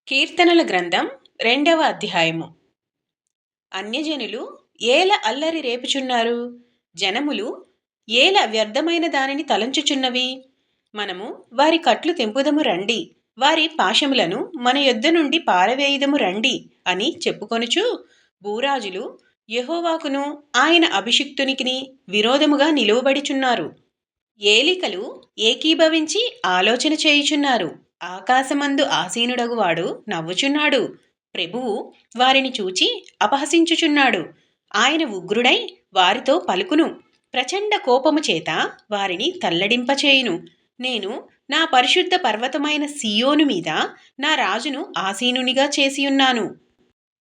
కీర్తనల గ్రంథం 2వ అధ్యాయము. అన్యజనులు ఏల అల్లరి రేపుచున్నారు? జనములు ఏల వ్యర్థమైన దానిని తలంచుచున్నవి? మనము వారి కట్లు తెంపుదము రండి, వారి పాశములను మన యొద్ద నుండి పారవేయుదము రండి అని చెప్పుకొనుచు భూరాజులు యెహోవాకును ఆయన అభిషిక్తునికిని విరోధముగా నిలువబడిచున్నారు. ఏలికలు ఏకీభవించి ఆలోచన చేయుచున్నారు. ఆకాశమందు ఆసీనుడగువాడు నవ్వుచున్నాడు. ప్రభువు వారిని చూచి అపహసించుచున్నాడు. ఆయన ఉగ్రుడై వారితో పలుకును. ప్రచండ కోపము చేత వారిని తల్లడింపచేయును. నేను నా పరిశుద్ధ పర్వతమైన సీయోను మీద నా రాజును ఆసీనునిగా చేసియున్నాను.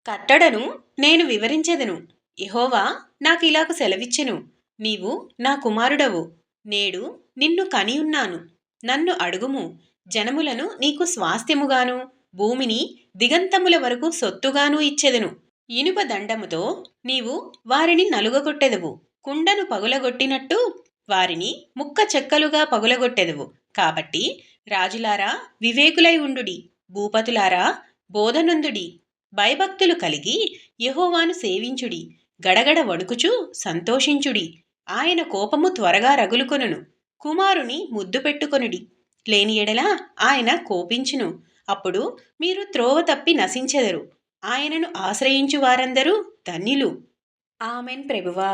కట్టడను నేను వివరించెదను. యెహోవా నాకిలాగు సెలవిచ్చెను. నీవు నా కుమారుడవు. నేడు నిన్ను కనియున్నాను. నన్ను అడుగుము. జనములను నీకు స్వాస్థ్యముగాను, భూమిని దిగంతముల వరకు సొత్తుగాను ఇచ్చెదను. ఇనుప దండముతో నీవు వారిని నలుగగొట్టెదవు. కుండను పగులగొట్టినట్టు వారిని ముక్క చెక్కలుగా పగులగొట్టెదవు. కాబట్టి రాజులారా వివేకులై ఉండుడి. భూపతులారా బోధనందుడి. భయభక్తులు కలిగి యెహోవాను సేవించుడి. గడగడ వణుకుచూ సంతోషించుడి. ఆయన కోపము త్వరగా రగులుకొనును. కుమారుని ముద్దు పెట్టుకొనుడి. లేని ఎడల ఆయన కోపించును. అప్పుడు మీరు త్రోవ తప్పి నశించెదరు. ఆయనను ఆశ్రయించు వారందరూ ధన్యులు. ఆమెన్ ప్రభువా.